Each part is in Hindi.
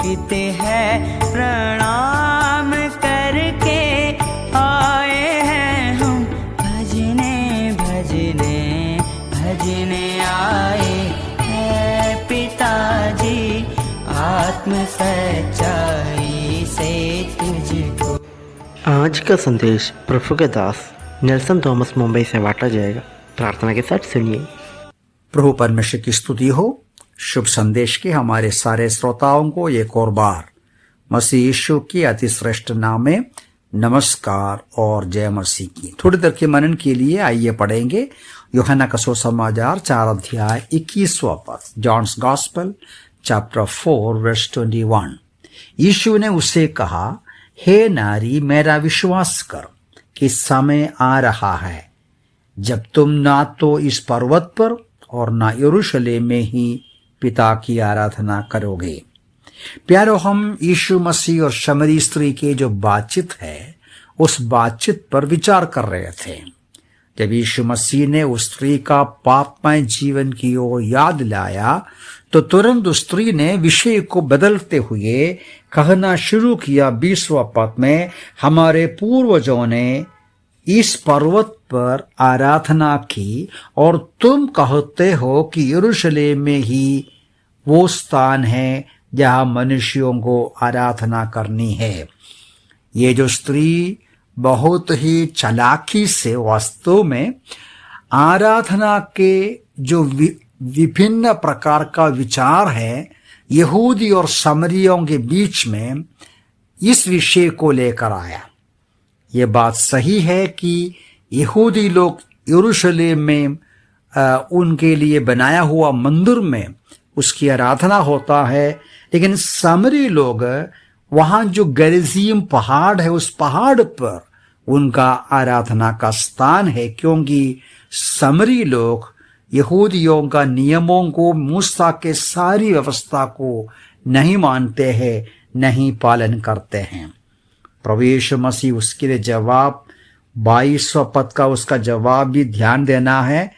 पुलकित है, प्रणाम करके आए हैं हम, भजने भजने भजने आए हैं पिताजी, आत्म सच्चाई से तुझको। आज का संदेश प्रभु के दास नेल्सन थॉमस मुंबई से बांटा जाएगा। प्रार्थना के साथ सुनिए। प्रभु परमेश्वर की स्तुति हो। शुभ संदेश के हमारे सारे श्रोताओं को एक और बार मसीह यीशु की अति श्रेष्ठ नाम में नमस्कार और जय मसीह की। थोड़ी देर के मनन के लिए आइए पढ़ेंगे यूहन्ना का सुसमाचार 4 अध्याय 21वां पद, जॉन्स गॉस्पेल चैप्टर 4 वर्स 21। यीशु ने उससे कहा, हे नारी, मेरा विश्वास कर कि समय आ रहा है जब तुम ना तो इस पर्वत पर और ना यरूशलेम में ही पिता की आराधना करोगे। प्यारो, हम यीशु मसीह और शमरी स्त्री के जो बातचीत है उस बातचीत पर विचार कर रहे थे। जब यीशु मसीह ने उस स्त्री का पापमय जीवन की ओर याद लाया तो तुरंत उस स्त्री ने विषय को बदलते हुए कहना शुरू किया 20वां पद में, हमारे पूर्वजों ने इस पर्वत पर आराधना की और तुम कहते हो कि यरूशलेम में ही वो स्थान है जहां मनुष्यों को आराधना करनी है। ये जो स्त्री बहुत ही चालाकी से वास्तव में आराधना के जो विभिन्न प्रकार का विचार है यहूदी और समरियों के बीच में इस विषय को लेकर आया। ये बात सही है कि यहूदी लोग यरूशलेम में उनके लिए बनाया हुआ मंदिर में उसकी आराधना होता है, लेकिन समरी लोग वहां जो गरिज़ीम पहाड़ है उस पहाड़ पर उनका आराधना का स्थान है, क्योंकि समरी लोग यहूदियों का नियमों को, मूसा के सारी व्यवस्था को नहीं मानते हैं, नहीं पालन करते हैं। प्रभु यीशु मसीह उसके लिए जवाब 22वां पद का उसका जवाब भी ध्यान देना है,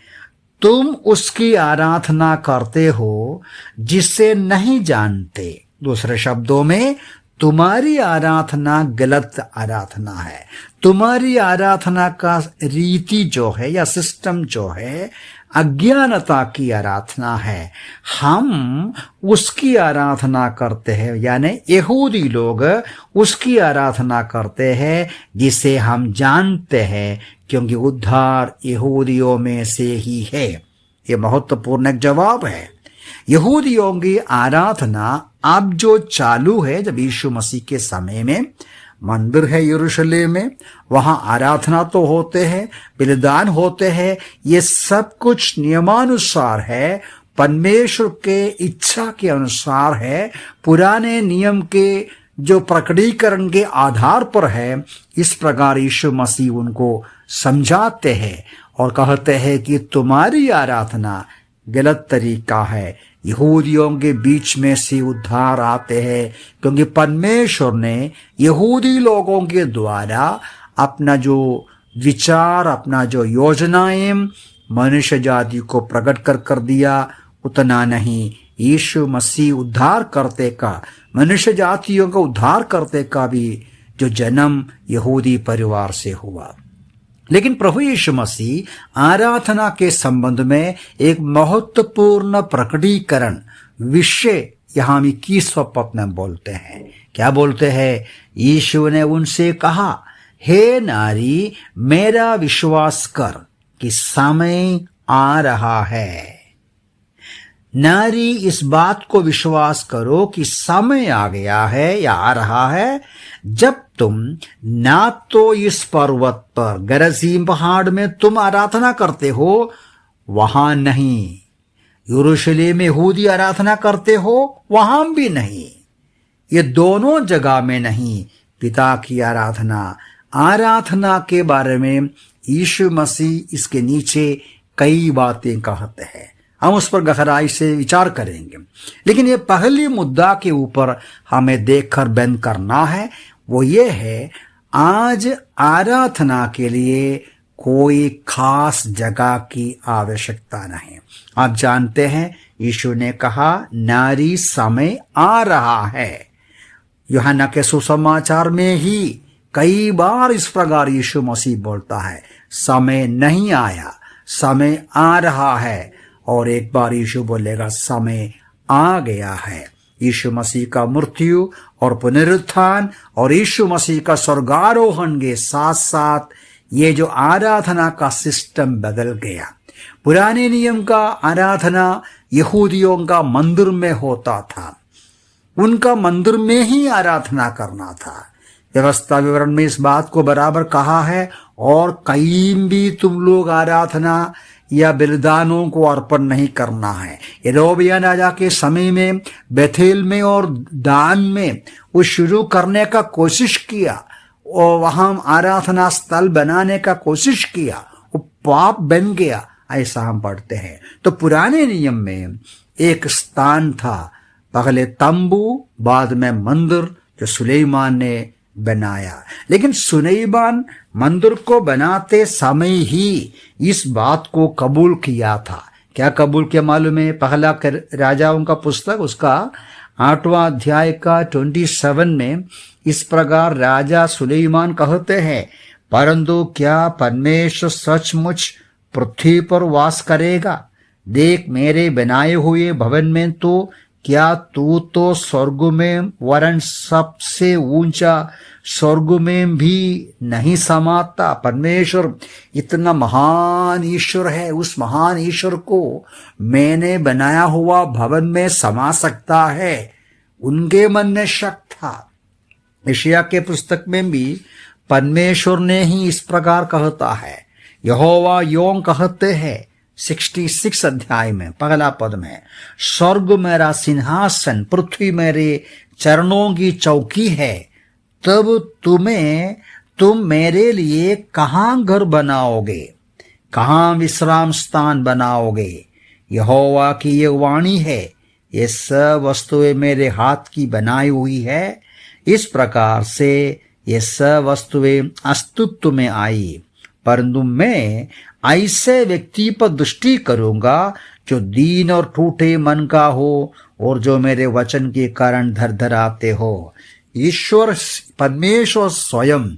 तुम उसकी आराधना करते हो जिसे नहीं जानते। दूसरे शब्दों में, तुम्हारी आराधना गलत आराधना है। तुम्हारी आराधना का रीति जो है या सिस्टम जो है अज्ञानता की आराधना है। हम उसकी आराधना करते हैं, यानी यहूदी लोग उसकी आराधना करते हैं जिसे हम जानते हैं, क्योंकि उद्धार यहूदियों में से ही है। ये महत्वपूर्ण एक जवाब है। यहूदियों की आराधना अब जो चालू है, जब यीशु मसीह के समय में मंदिर है यरूशलेम में, वहां आराधना तो होते हैं, बलिदान होते हैं, ये सब कुछ नियमानुसार है, परमेश्वर के इच्छा के अनुसार है, पुराने नियम के जो प्रकटीकरण के आधार पर है। इस प्रकार यीशु मसीह उनको समझाते हैं और कहते हैं कि तुम्हारी आराधना गलत तरीका है। यहूदियों के बीच में से उद्धार आते हैं, क्योंकि परमेश्वर ने यहूदी लोगों के द्वारा अपना जो विचार, अपना जो योजनाएं मनुष्य जाति को प्रकट कर दिया। उतना नहीं, यीशु मसीह उद्धार करते का, मनुष्य जातियों का उद्धार करते का भी जो जन्म यहूदी परिवार से हुआ। लेकिन प्रभु यीशु मसीह आराधना के संबंध में एक महत्वपूर्ण प्रकटीकरण विषय यहाँ 21वां पद में बोलते हैं। क्या बोलते हैं? यीशु ने उनसे कहा, हे नारी, मेरा विश्वास कर कि समय आ रहा है। नारी, इस बात को विश्वास करो कि समय आ गया है या आ रहा है जब तुम ना तो इस पर्वत पर गरिज़ीम पहाड़ में तुम आराधना करते हो, वहां नहीं, यरूशलेम में यहूदी आराधना करते हो, वहां भी नहीं, ये दोनों जगह में नहीं। पिता की आराधना के बारे में यीशु मसीह इसके नीचे कई बातें कहते हैं। हम उस पर गहराई से विचार करेंगे, लेकिन ये पहली मुद्दा के ऊपर हमें देखकर बंद करना है। वो ये है, आज आराधना के लिए कोई खास जगह की आवश्यकता नहीं। आप जानते हैं, यीशु ने कहा, नारी, समय आ रहा है। यूहन्ना के सुसमाचार में ही कई बार इस प्रकार यीशु मसीह बोलता है, समय नहीं आया, समय आ रहा है। और एक बार यीशु बोलेगा, समय आ गया है। यीशु मसीह का मृत्यु और पुनरुत्थान और यीशु मसीह का स्वर्गारोहण के साथ साथ ये जो आराधना का सिस्टम बदल गया। पुराने नियम का आराधना यहूदियों का मंदिर में होता था, उनका मंदिर में ही आराधना करना था। व्यवस्था विवरण में इस बात को बराबर कहा है, और कहीं भी तुम लोग आराधना या बलिदानों को अर्पण नहीं करना है। यरोबियाम राजा के समय में बेथेल में और दान में वो शुरू करने का कोशिश किया और वहां आराधना स्थल बनाने का कोशिश किया, वो पाप बन गया, ऐसा हम पढ़ते हैं। तो पुराने नियम में एक स्थान था, पहले तंबू, बाद में मंदिर जो सुलेमान ने बनाया। लेकिन सुलेमान मंदिर को बनाते समय ही इस बात को कबूल किया था। क्या कबूल किया मालूम है? पहला राजाओं का पुस्तक उसका 8वां अध्याय का 27 में इस प्रकार राजा सुलेमान कहते हैं, परंतु क्या परमेश्वर सचमुच पृथ्वी पर वास करेगा? देख, मेरे बनाए हुए भवन में तो क्या तू तो स्वर्ग में वरन सबसे ऊंचा स्वर्ग में भी नहीं समाता। परमेश्वर इतना महान ईश्वर है, उस महान ईश्वर को मैंने बनाया हुआ भवन में समा सकता है? उनके मन में शक था। यशायाह के पुस्तक में भी परमेश्वर ने ही इस प्रकार कहता है। यहोवा यों कहते हैं 66 अध्याय में पहला पद में, स्वर्ग मेरा सिंहासन, पृथ्वी मेरे चरणों की चौकी है, तब तुम मेरे लिए कहाँ घर बनाओगे, कहाँ विश्राम स्थान बनाओगे? यहोवा की ये वाणी है, ये सब वस्तुएं मेरे हाथ की बनाई हुई है। इस प्रकार से ये सब वस्तुएं अस्तित्व में आई, परंतु मैं ऐसे व्यक्ति पर दृष्टि करूंगा जो दीन और टूटे मन का हो और जो मेरे वचन के कारण धरधराते हो। ईश्वर परमेश्वर स्वयं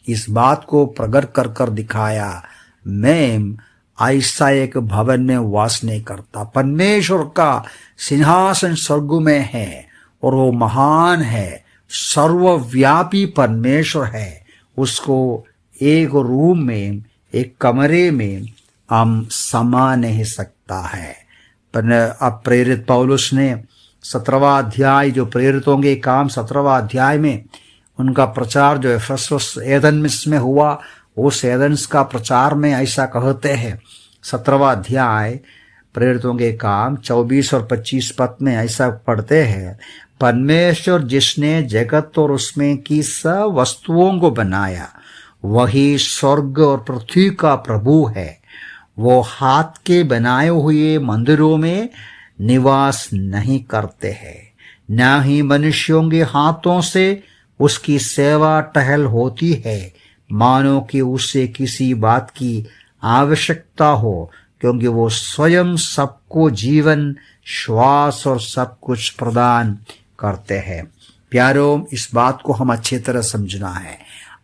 इस बात को प्रकट कर कर दिखाया, मैं ऐसा एक भवन में वास नहीं करता। परमेश्वर का सिंहासन स्वर्ग में है और वो महान है, सर्वव्यापी परमेश्वर है। उसको एक रूम में, एक कमरे में हम समा नहीं सकता है। पर अब प्रेरित पौलुस ने 17वां अध्याय, जो प्रेरितों के काम 17वां अध्याय में उनका प्रचार जो एफेसस एथेंस में हुआ, उस एथेंस का प्रचार में ऐसा कहते हैं। 17वां अध्याय प्रेरितों के काम 24 और 25 पद में ऐसा पढ़ते हैं, परमेश्वर जिसने जगत और उसमें की सब वस्तुओं को बनाया, वही स्वर्ग और पृथ्वी का प्रभु है। वो हाथ के बनाए हुए मंदिरों में निवास नहीं करते हैं, न ही मनुष्यों के हाथों से उसकी सेवा टहल होती है, मानो कि उससे किसी बात की आवश्यकता हो, क्योंकि वो स्वयं सबको जीवन, श्वास और सब कुछ प्रदान करते हैं। प्यारों, इस बात को हम अच्छी तरह समझना है।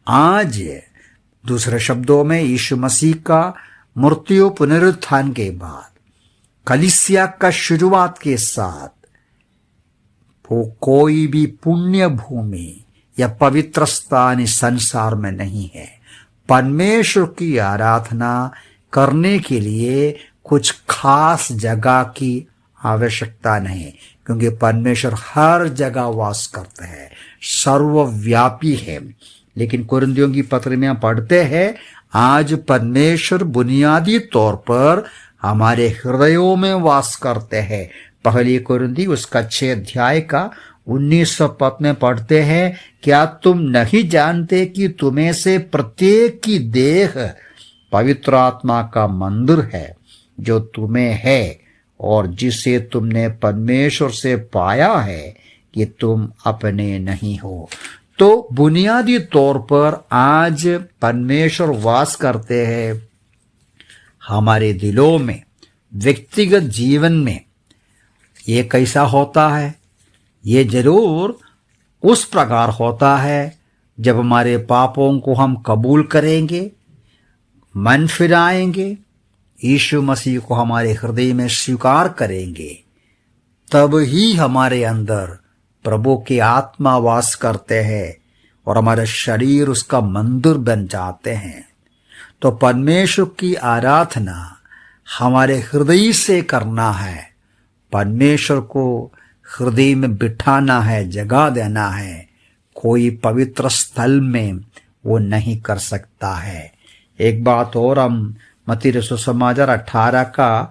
आज दूसरे शब्दों में यीशु मसीह का मृत्यु पुनरुत्थान के बाद कलीसिया का शुरुआत के साथ वो कोई भी पुण्य भूमि या पवित्र स्थान इस संसार में नहीं है। परमेश्वर की आराधना करने के लिए कुछ खास जगह की आवश्यकता नहीं, क्योंकि परमेश्वर हर जगह वास करते हैं, सर्वव्यापी है। लेकिन कुरिन्थियों की पत्र में हम पढ़ते हैं, आज परमेश्वर बुनियादी तौर पर हमारे हृदयों में वास करते हैं। पहली कुरिन्थी उसका 6 अध्याय का 19 पद में पढ़ते हैं, क्या तुम नहीं जानते कि तुम्हें से प्रत्येक की देह पवित्र आत्मा का मंदिर है, जो तुम्हें है और जिसे तुमने परमेश्वर से पाया है, कि तुम अपने नहीं हो। तो बुनियादी तौर पर आज परमेश्वर वास करते हैं हमारे दिलों में, व्यक्तिगत जीवन में। ये कैसा होता है? ये जरूर उस प्रकार होता है जब हमारे पापों को हम कबूल करेंगे, मन फिराएंगे, यीशु मसीह को हमारे हृदय में स्वीकार करेंगे, तब ही हमारे अंदर प्रभु की आत्मा वास करते हैं और हमारे शरीर उसका मंदिर बन जाते हैं। तो परमेश्वर की आराधना हमारे हृदय से करना है, परमेश्वर को हृदय में बिठाना है, जगह देना है। कोई पवित्र स्थल में वो नहीं कर सकता है। एक बात और हम मत्ती रसूल समाचार 18 का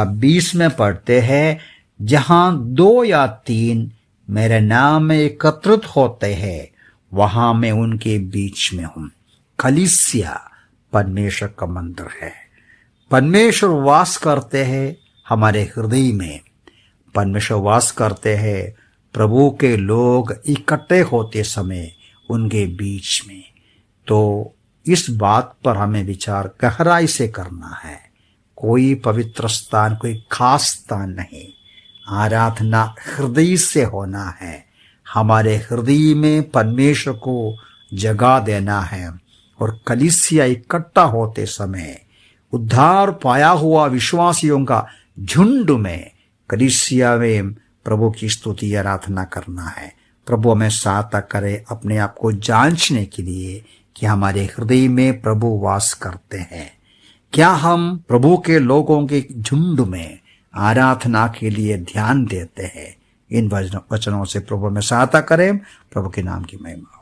20 में पढ़ते हैं, जहां 2 या 3 मेरे नाम में एकत्रित होते हैं, वहां मैं उनके बीच में हूं। कलीसिया परमेश्वर का मंदिर है। परमेश्वर वास करते हैं हमारे हृदय में, परमेश्वर वास करते हैं प्रभु के लोग इकट्ठे होते समय उनके बीच में। तो इस बात पर हमें विचार गहराई से करना है। कोई पवित्र स्थान, कोई खास स्थान नहीं, आराधना हृदय से होना है। हमारे हृदय में परमेश्वर को जगह देना है। और कलीसिया इकट्ठा होते समय उद्धार पाया हुआ विश्वासियों का झुंड में कलीसिया में प्रभु की स्तुति आराधना करना है। प्रभु हमें सहायता करे अपने आप को जांचने के लिए कि हमारे हृदय में प्रभु वास करते हैं। क्या हम प्रभु के लोगों के झुंड में आराधना के लिए ध्यान देते हैं? इन वचनों से प्रभु में सहायता करें। प्रभु के नाम की महिमा।